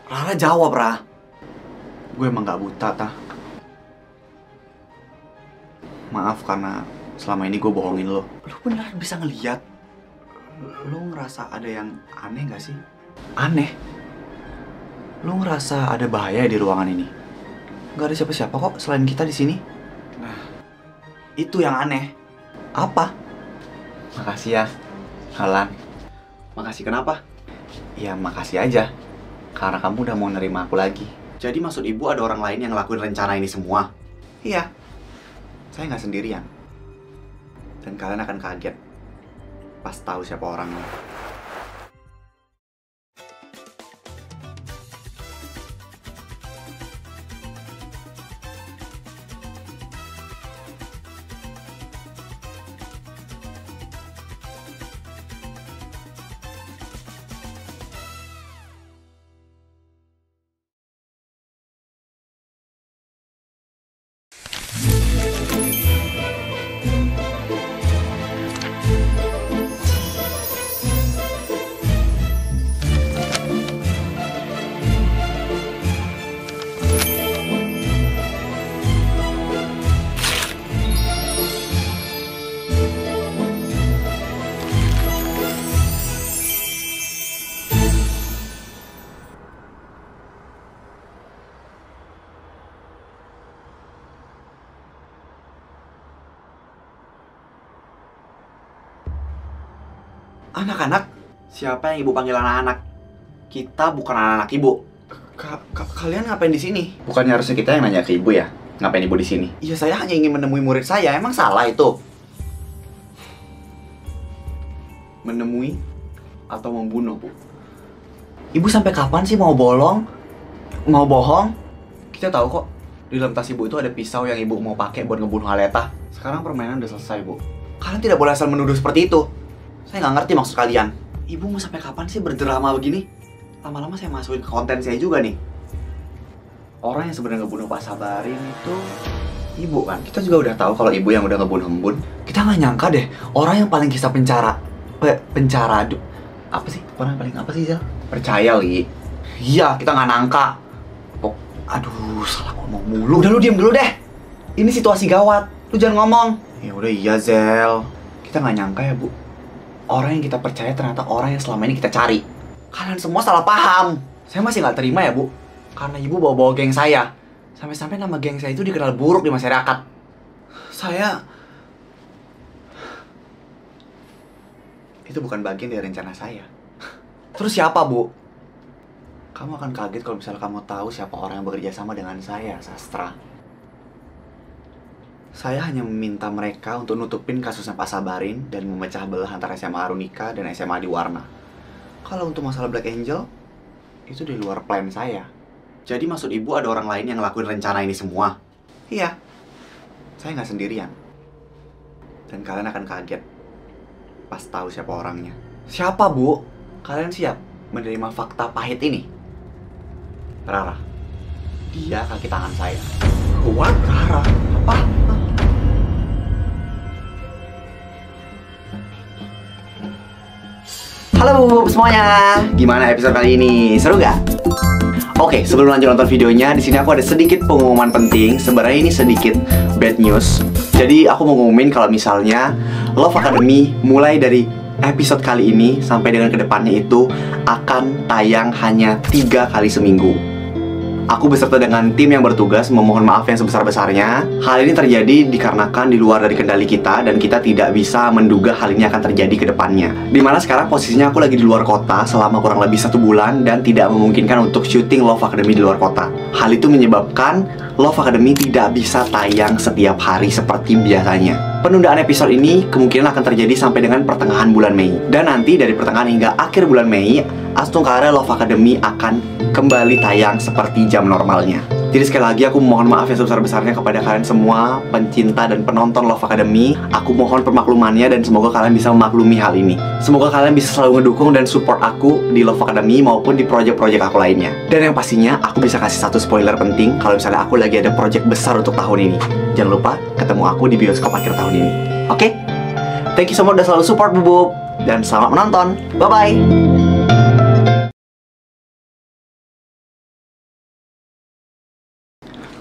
Rara jawab, Ra. Gue emang gak buta, Tah. Maaf karena selama ini gue bohongin lo. Lo beneran bisa ngeliat? Lo ngerasa ada yang aneh gak sih? Aneh? Lo ngerasa ada bahaya di ruangan ini? Gak ada siapa-siapa kok selain kita di sini. Nah, itu yang aneh. Apa? Makasih ya, Halan. Makasih kenapa? Ya makasih aja. Karena kamu udah mau nerima aku lagi. Jadi maksud ibu ada orang lain yang ngelakuin rencana ini semua? Iya. Saya nggak sendirian. Dan kalian akan kaget pas tahu siapa orangnya. Anak-anak? Siapa yang ibu panggil anak-anak? Kita bukan anak-anak ibu. Kalian ngapain di sini? Bukannya harusnya kita yang nanya ke ibu ya? Ngapain ibu di sini? Iya, saya hanya ingin menemui murid saya. Emang salah itu? Menemui atau membunuh, Bu? Ibu sampai kapan sih mau bolong? Mau bohong? Kita tahu kok, di dalam tas ibu itu ada pisau yang ibu mau pakai buat ngebunuh Aleta. Sekarang permainan udah selesai, Bu. Kalian tidak boleh asal menuduh seperti itu. Saya nggak ngerti maksud kalian. Ibu mau sampai kapan sih berdrama begini? Lama-lama saya masukin ke konten saya juga nih. Orang yang sebenarnya ngebunuh Pak Sabarin itu ibu kan? Kita juga udah tahu kalau ibu yang udah ngebunuh Embun. Kita nggak nyangka deh, orang yang paling kisah pencara. Apa sih? Orang yang paling apa sih, Zel? Percaya, Li. Iya, kita nggak nangka. Aduh, salah ngomong mulu. Udah, lu diem dulu deh. Ini situasi gawat. Lu jangan ngomong. Ya udah, iya, Zel. Kita nggak nyangka ya, Bu. Orang yang kita percaya ternyata orang yang selama ini kita cari. Kalian semua salah paham. Saya masih nggak terima ya, Bu. Karena ibu bawa-bawa geng saya. Sampai-sampai nama geng saya itu dikenal buruk di masyarakat. Itu bukan bagian dari rencana saya. Terus siapa, Bu? Kamu akan kaget kalau misalnya kamu tahu siapa orang yang bekerja sama dengan saya, Sastra. Saya hanya meminta mereka untuk nutupin kasusnya Pak Sabarin dan memecah belah antara SMA Arunika dan SMA Adiwarna. Kalau untuk masalah Black Angel, itu di luar plan saya. Jadi maksud ibu ada orang lain yang ngelakuin rencana ini semua? Iya. Saya nggak sendirian. Dan kalian akan kaget pas tahu siapa orangnya. Siapa, Bu? Kalian siap menerima fakta pahit ini? Rara. Dia kaki tangan saya. What? Rara? Apa? Halo semuanya, gimana episode kali ini? Seru gak? Oke, sebelum lanjut nonton videonya, di sini aku ada sedikit pengumuman penting. Sebenarnya ini sedikit bad news. Jadi aku mau ngumumin kalau misalnya Love Academy mulai dari episode kali ini sampai dengan kedepannya itu akan tayang hanya 3 kali seminggu. Aku beserta dengan tim yang bertugas memohon maaf yang sebesar-besarnya. Hal ini terjadi dikarenakan di luar dari kendali kita dan kita tidak bisa menduga hal ini akan terjadi ke depannya. Dimana sekarang posisinya aku lagi di luar kota selama kurang lebih 1 bulan dan tidak memungkinkan untuk syuting Love Academy di luar kota. Hal itu menyebabkan Love Academy tidak bisa tayang setiap hari seperti biasanya. Penundaan episode ini kemungkinan akan terjadi sampai dengan pertengahan bulan Mei. Dan nanti dari pertengahan hingga akhir bulan Mei, Astungkara Love Academy akan kembali tayang seperti jam normalnya. Jadi sekali lagi aku mohon maaf yang sebesar-besarnya kepada kalian semua pencinta dan penonton Love Academy. Aku mohon permaklumannya dan semoga kalian bisa memaklumi hal ini. Semoga kalian bisa selalu ngedukung dan support aku di Love Academy maupun di project-project aku lainnya. Dan yang pastinya aku bisa kasih satu spoiler penting kalau misalnya aku lagi ada project besar untuk tahun ini. Jangan lupa ketemu aku di bioskop akhir tahun ini. Oke? Thank you so much udah selalu support Bubub. Dan selamat menonton. Bye-bye.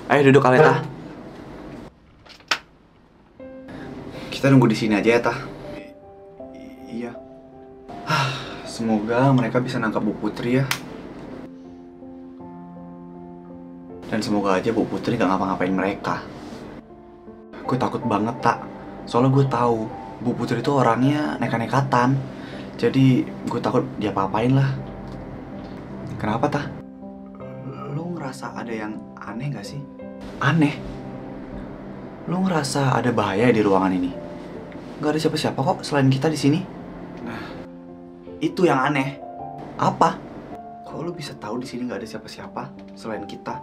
Ayo duduk Aleta. Kita nunggu di sini aja ya, Tah. Iya. Semoga mereka bisa nangkap Bu Putri ya. Dan semoga aja Bu Putri gak ngapa-ngapain mereka. Gue takut banget, Tak. Soalnya gue tahu Bu Putri itu orangnya nekat-nekatan. Jadi gue takut dia apa-apain lah. Kenapa, Tah? Lo ngerasa ada yang aneh gak sih? Aneh? Lo ngerasa ada bahaya di ruangan ini? Gak ada siapa-siapa kok selain kita di sini. Nah, itu yang aneh. Apa? Kok lo bisa tahu di sini gak ada siapa-siapa selain kita?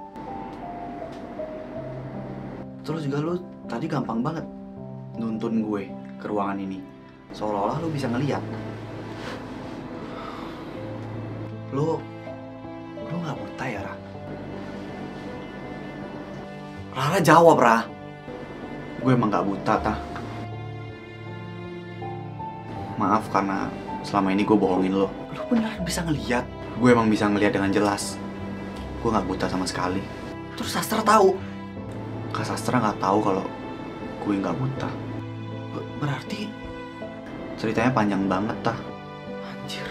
Terus juga lo tadi gampang banget nuntun gue ke ruangan ini, seolah-olah lo bisa ngeliat. Lo nggak buta ya, Ra? Rara jawab, Ra. Gue emang nggak buta, Tah. Maaf karena selama ini gue bohongin lo. Lo beneran bisa ngeliat? Gue emang bisa ngeliat dengan jelas. Gue nggak buta sama sekali. Terus Sastra tahu? Kak Sastra nggak tahu kalau gue nggak buta. Berarti ceritanya panjang banget, Tah. Anjir.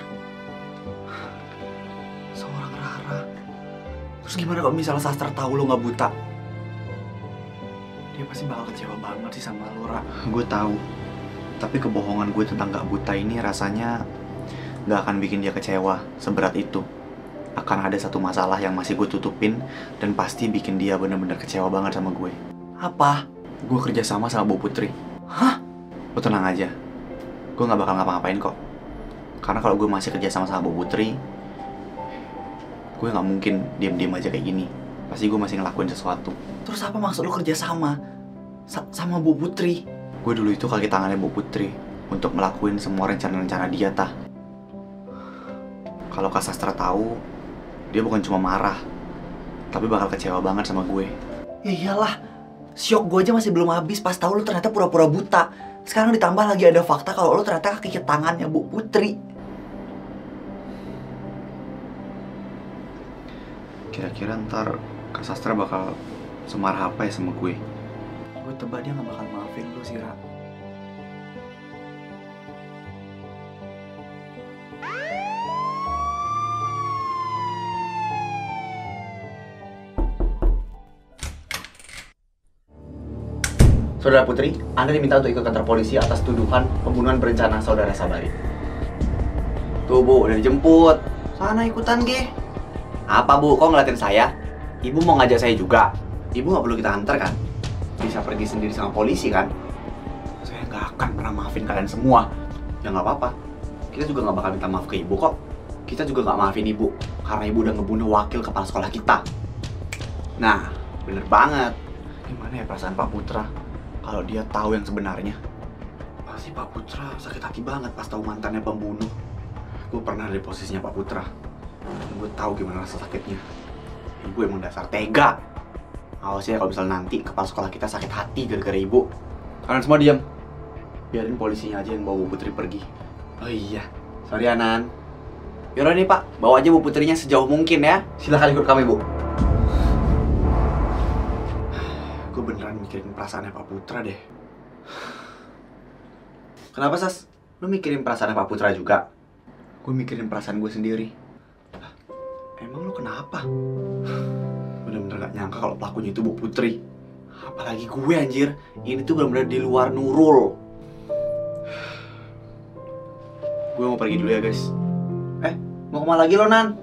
Seorang Rara. Terus gimana kalau misalnya Sastra tahu lo nggak buta? Dia pasti bakal kecewa banget sih sama lo, Ra. Gue tahu. Tapi kebohongan gue tentang nggak buta ini rasanya nggak akan bikin dia kecewa seberat itu. Akan ada satu masalah yang masih gue tutupin dan pasti bikin dia bener-bener kecewa banget sama gue. Apa? Gue kerja sama Bu Putri. Hah? Lo tenang aja. Gue nggak bakal ngapa-ngapain kok. Karena kalau gue masih kerja sama Bu Putri, gue nggak mungkin diam-diam aja kayak gini. Pasti gue masih ngelakuin sesuatu. Terus apa maksud lo kerja sama Bu Putri? Gue dulu itu kaki tangannya Bu Putri untuk ngelakuin semua rencana-rencana dia, Tah. Kalau Kak Sastra tahu, dia bukan cuma marah, tapi bakal kecewa banget sama gue. Ya iyalah, syok gue aja masih belum habis pas tahu lo ternyata pura-pura buta. Sekarang ditambah lagi ada fakta kalau lo ternyata kaki tangannya Bu Putri. Kira-kira ntar Kak Sastra bakal semarah apa ya sama gue? Gue tebak dia gak bakal maafin lo sih, Ra. Saudara Putri, Anda diminta untuk ikut kantor polisi atas tuduhan pembunuhan berencana saudara Sabari. Tuh Bu, udah dijemput. Sana ikutan, Ge. Apa Bu, kok ngeliatin saya? Ibu mau ngajak saya juga. Ibu nggak perlu kita antar kan? Bisa pergi sendiri sama polisi kan? Saya nggak akan pernah maafin kalian semua. Ya nggak apa-apa. Kita juga nggak bakal minta maaf ke Ibu kok. Kita juga nggak maafin Ibu karena Ibu udah ngebunuh wakil kepala sekolah kita. Nah, bener banget. Gimana ya perasaan Pak Putra kalau dia tahu yang sebenarnya? Pasti Pak Putra sakit hati banget pas tahu mantannya pembunuh. Gue pernah ada di posisinya Pak Putra. Gue tahu gimana rasa sakitnya. Ibu emang dasar tega. Awas ya kalau misalnya nanti kepala sekolah kita sakit hati gara-gara Ibu. Kalian semua diam. Biarin polisinya aja yang bawa Bu Putri pergi. Oh iya, sorry Anan. Yaudah nih Pak, bawa aja Bu Putrinya sejauh mungkin ya. Silahkan ikut kami Bu. Gue beneran mikirin perasaannya Pak Putra deh. Kenapa Sas? Lu mikirin perasaannya Pak Putra juga? Gue mikirin perasaan gue sendiri. Emang lu kenapa? Bener-bener gak nyangka kalau pelakunya itu Bu Putri. Apalagi gue anjir. Ini tuh bener-bener di luar Nurul. Gue mau pergi dulu ya guys. Mau kemana lagi lo Nan?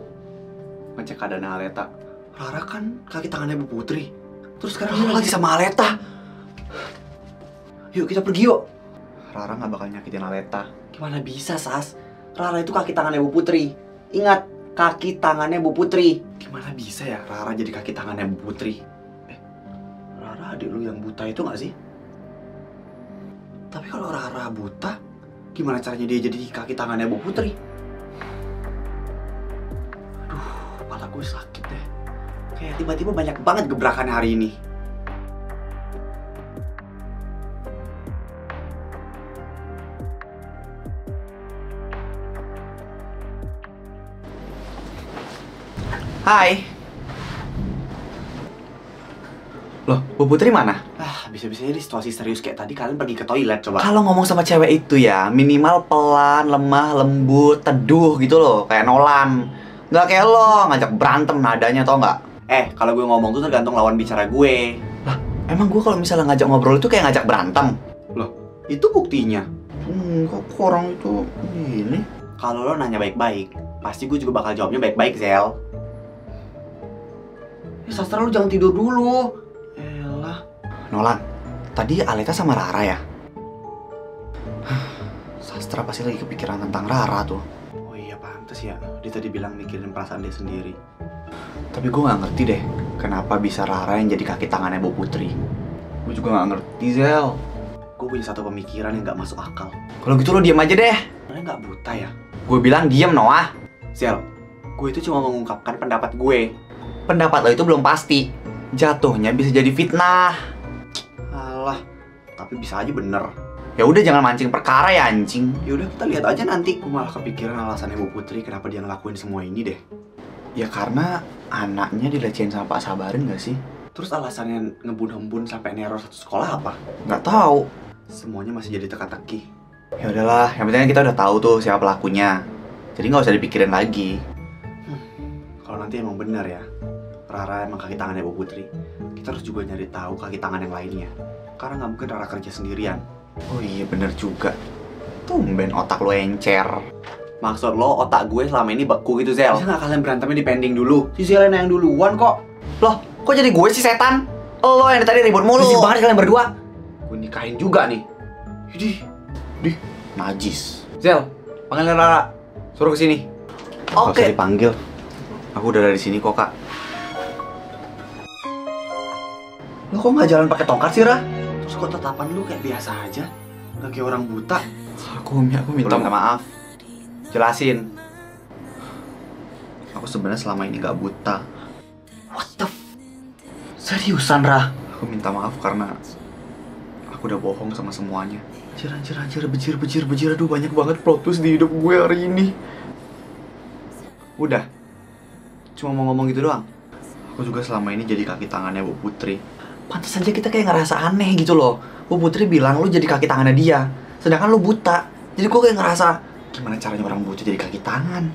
Ngecek keadaan Aleta. Rara kan kaki tangannya Bu Putri. Terus sekarang dia lagi sama Aleta. Yuk kita pergi yuk. Rara gak bakal nyakitin Aleta. Gimana bisa Sas? Rara itu kaki tangannya Bu Putri. Ingat, kaki tangannya Bu Putri. Gimana bisa ya Rara jadi kaki tangannya Bu Putri? Rara adik lu yang buta itu gak sih? Tapi kalau Rara buta, gimana caranya dia jadi kaki tangannya Bu Putri? Aduh, kepala gue sakit deh. Kayak tiba-tiba banyak banget gebrakannya hari ini. Hai. Loh, Bu Putri mana? Bisa-bisanya di situasi serius kayak tadi kalian pergi ke toilet coba. Kalau ngomong sama cewek itu ya, minimal pelan, lemah, lembut, teduh gitu loh, kayak Nolan. Nggak kayak lo, ngajak berantem nadanya tau nggak? Kalau gue ngomong tuh tergantung lawan bicara gue. Lah, emang gue kalau misalnya ngajak ngobrol itu kayak ngajak berantem? Loh, itu buktinya. Kok orang itu ini? Kalau lo nanya baik-baik, pasti gue juga bakal jawabnya baik-baik, Zel. Sastra lu jangan tidur dulu. Elah. Nolan, tadi Aleta sama Rara ya? Sastra pasti lagi kepikiran tentang Rara tuh. Oh iya, pantes ya. Dia tadi bilang mikirin perasaan dia sendiri. Tapi gue gak ngerti deh, kenapa bisa Rara yang jadi kaki tangannya Bu Putri. Gue juga gak ngerti, Zel. Gue punya satu pemikiran yang gak masuk akal. Kalau gitu lo diem aja deh. Kalian gak buta ya? Gue bilang diem, Noah. Zel, gue itu cuma mengungkapkan pendapat gue. Pendapat lo itu belum pasti. Jatuhnya bisa jadi fitnah. Alah, tapi bisa aja bener. Ya udah jangan mancing perkara ya anjing. Ya udah kita lihat aja nanti. Gue malah kepikiran alasannya Bu Putri kenapa dia ngelakuin semua ini deh. Ya karena anaknya dilecehin sama Pak Sabarin gak sih? Terus alasannya ngebun-ngebun sampai neror satu sekolah apa? Nggak tahu. Semuanya masih jadi teka-teki. Ya udahlah, yang penting kita udah tahu tuh siapa pelakunya. Jadi nggak usah dipikirin lagi. Kalau nanti emang benar ya, Rara emang kaki tangannya Bu Putri, kita harus juga nyari tahu kaki tangan yang lainnya. Karena nggak mungkin Rara kerja sendirian. Oh iya bener juga. Tumben otak lo encer. Maksud lo otak gue selama ini beku gitu, Zel? Bisa nggak kalian berantemnya di pending dulu? Si Zelen yang duluan kok. Loh, kok jadi gue sih setan? Lo yang tadi ribut mulu. Risik banget kalian berdua. Gue nikahin juga nih. Dih, najis. Zel, panggilin Rara. Suruh kesini. Oke. Gak usah dipanggil. Aku udah dari sini kok, Kak. Lo kok nggak jalan pakai tongkat sih, Ra? Terus kok tatapan lu kayak biasa aja? Gak kayak orang buta. Aku minta maaf. Jelasin. Aku sebenarnya selama ini gak buta. What the Seriusan, Ra? Aku minta maaf karena aku udah bohong sama semuanya. Anjir, bejir. Aduh, banyak banget plot twist di hidup gue hari ini. Udah. Cuma mau ngomong gitu doang. Aku juga selama ini jadi kaki tangannya Bu Putri. Pantes aja kita kayak ngerasa aneh gitu loh. Bu Putri bilang lu jadi kaki tangannya dia, sedangkan lu buta. Jadi gue kayak ngerasa, gimana caranya orang buta jadi kaki tangan?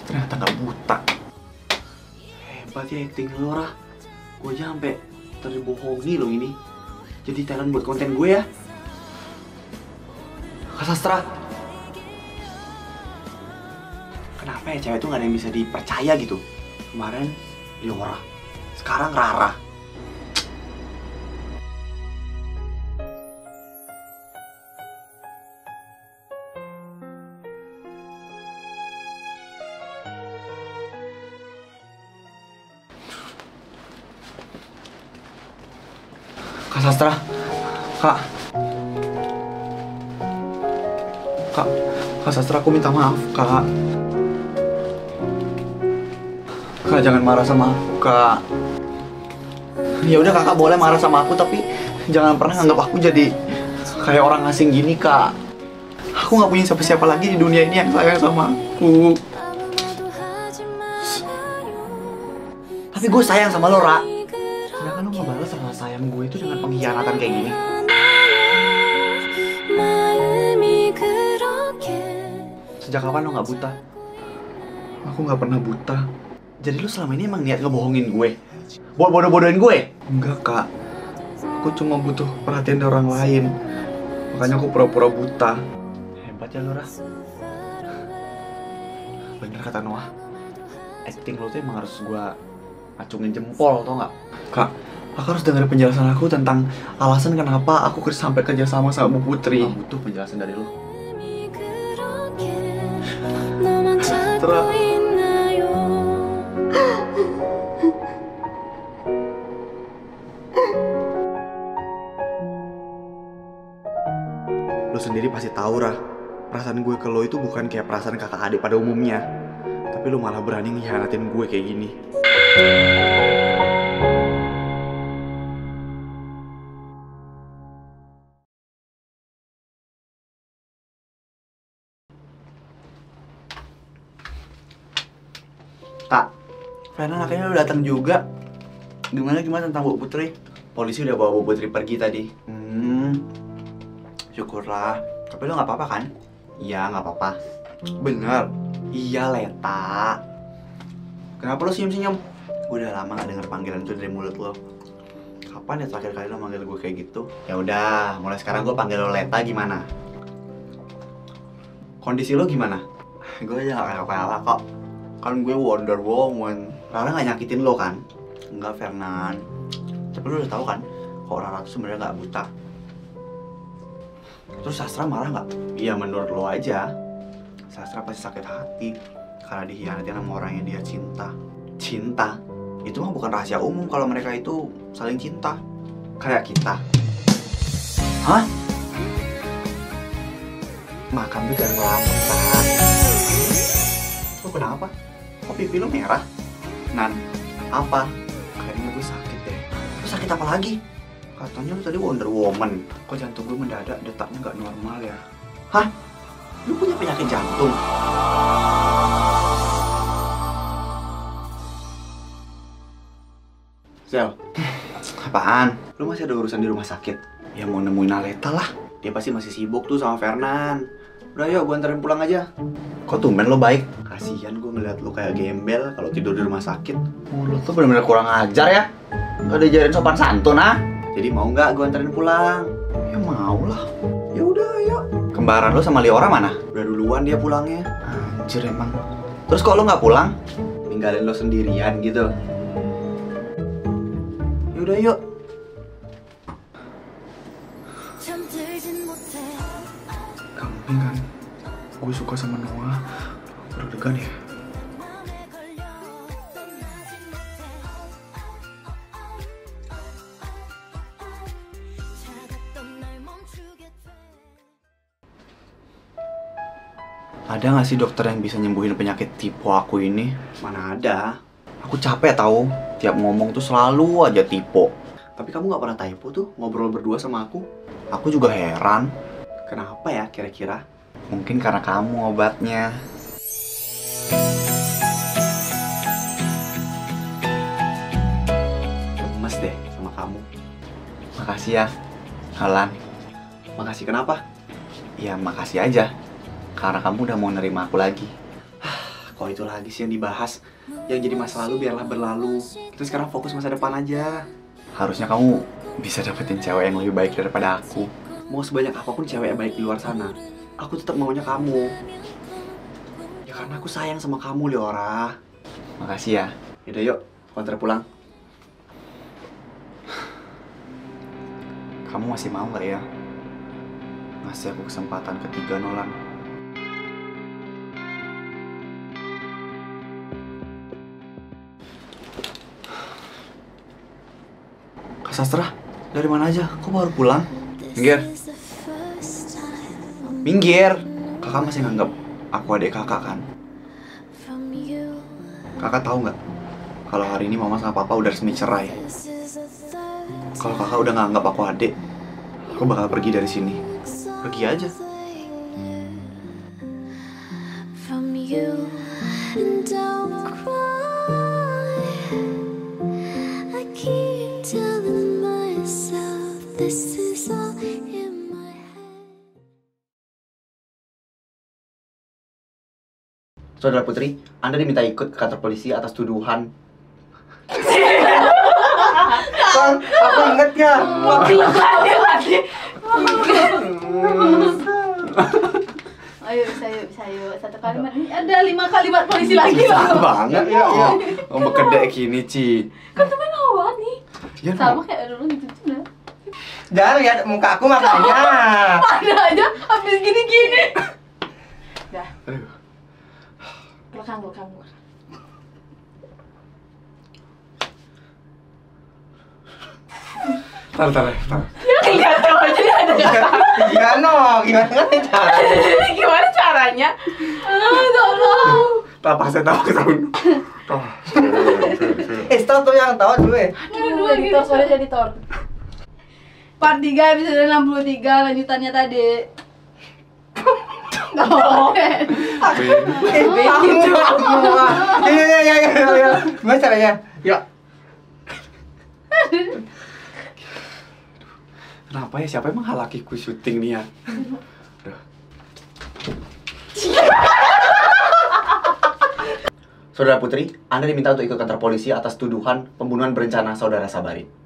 Ternyata nggak buta. Hebat ya acting lo, Ra. Gue aja sampai terbohongi lo ini. Jadi talent buat konten gue ya. Kak Sastra, kenapa ya cewek tuh gak ada yang bisa dipercaya gitu? Kemarin Liora, sekarang Rara. Kak Sastra, Kak Sastra, aku minta maaf, Kak. Kak, jangan marah sama aku, Kak. Ya udah, Kakak boleh marah sama aku, tapi jangan pernah nganggap aku jadi kayak orang asing gini, Kak. Aku nggak punya siapa-siapa lagi di dunia ini yang sayang sama aku. Tapi gue sayang sama lo, Ra. Sedangkan lo ngebalas rasa sayang gue itu dengan pengkhianatan kayak gini. Sejak kapan lo gak buta? Aku gak pernah buta. Jadi lo selama ini emang niat ngebohongin gue? Bodoh-bodohin gue? Enggak, Kak. Aku cuma butuh perhatian dari orang lain. Makanya aku pura-pura buta. Hebat ya lo, Ra. Bener kata Noah. Acting lo tuh emang harus gue acungin jempol, tau gak? Kak, aku harus dengerin penjelasan aku tentang alasan kenapa aku sampai kerja sama Bu Putri. Gak butuh penjelasan dari lo. Lo sendiri pasti tahu, Rah. Perasaan gue ke lo itu bukan kayak perasaan kakak adik pada umumnya. Tapi lo malah berani ngianatin gue kayak gini. Kak, Fena akhirnya udah datang juga. Gimana tentang Bu Putri? Polisi udah bawa Bu Putri pergi tadi. Syukurlah. Tapi lo nggak apa-apa kan? Iya, nggak apa-apa. Bener? Iya, Leta. Kenapa lo senyum-senyum? Gue udah lama gak denger panggilan itu dari mulut lo. Kapan ya terakhir kali lo manggil gue kayak gitu? Ya udah, mulai sekarang gue panggil lo Leta gimana? Kondisi lo gimana? Gue aja gak kenapa-napa kok. Kan gue Wonder Woman. Rara gak nyakitin lo kan? Enggak, Fernan. Tapi lo udah tahu kan kalau Rara tuh sebenarnya gak buta. Terus Sastra marah gak? Iya, menurut lo aja. Sastra pasti sakit hati karena dikhianatin sama orang yang dia cinta. Cinta? Itu mah bukan rahasia umum kalau mereka itu saling cinta. Kayak kita. Hah? Makan tuh jangan ngelamun, Tan. Lo kenapa? Kok pipi lo merah? Nan, apa? Kayaknya gue sakit deh. Lo sakit apa lagi? Katanya lo tadi Wonder Woman. Kok jantung gue mendadak detaknya gak normal ya? Hah? Lo punya penyakit jantung? Sel, apaan? Lu masih ada urusan di rumah sakit? Ya mau nemuin Aleta lah. Dia pasti masih sibuk tuh sama Fernan. Udah yuk, gue anterin pulang aja. Kok tumben lo baik? Kasian gue ngeliat lo kayak gembel kalau tidur di rumah sakit. Lo tuh bener-bener kurang ajar ya. Gak diajarin sopan santun ah. Jadi mau nggak gue anterin pulang? Ya mau lah. Ya udah ayo. Kembaran lo sama Liora mana? Udah duluan dia pulangnya. Anjir emang. Terus kok lo nggak pulang? Ninggalin lo sendirian gitu. Udah yuk. Gampang kan? Gue suka sama Noah. Deg-degan ya. Ada gak sih dokter yang bisa nyembuhin penyakit tipe aku ini? Mana ada. Aku capek tahu, tiap ngomong tuh selalu aja typo. Tapi kamu gak pernah typo tuh ngobrol berdua sama aku. Aku juga heran. Kenapa ya kira-kira? Mungkin karena kamu obatnya. Gemes deh sama kamu. Makasih ya, Alan. Makasih kenapa? Ya makasih aja. Karena kamu udah mau nerima aku lagi. Kok itu lagi sih yang dibahas? Yang jadi masa lalu biarlah berlalu. Kita sekarang fokus masa depan aja. Harusnya kamu bisa dapetin cewek yang lebih baik daripada aku. Mau sebanyak apapun cewek yang baik di luar sana, aku tetap maunya kamu. Ya karena aku sayang sama kamu, Liora. Makasih ya. Yaudah yuk, aku antar pulang. Kamu masih mau gak ya ngasih aku kesempatan ketiga, Nolan? Sastra, dari mana aja? Kok baru pulang? Minggir. Minggir. Kakak masih nganggap aku adik kakak kan? Kakak tahu nggak? Kalau hari ini mama sama papa udah resmi cerai. Kalau kakak udah nggak anggap aku adik, aku bakal pergi dari sini. Pergi aja. Saudara Putri, Anda diminta ikut ke kantor polisi atas tuduhan. Bang, aku inget ya. Lagi. Ayo, bisa yuk. Satu kalimat. Ini ada 5 kalimat polisi lagi, Bang. Banget ya. Ngomong kedek gini, Ci. Kan temen awal nih. Ya, sama kayak dulu gitu juga. Jangan lihat muka aku makanya. Mana aja habis gini-gini. Dah. Belakang. Tar. Ya lihat sama jadi ada. Gimana caranya? Tolong. Tapak saya tahu ketahuan. Stop tuh yang tahu dulu ya. Aduh, editor, suara editor. Part 3 episode 63 lanjutannya tadi. Iya. Gimana caranya? Ya. Kenapa ya? Siapa yang menghalangiku syuting nih ya? Aduh. Saudara Putri, Anda diminta untuk ikut kantor polisi atas tuduhan pembunuhan berencana saudara Sabari.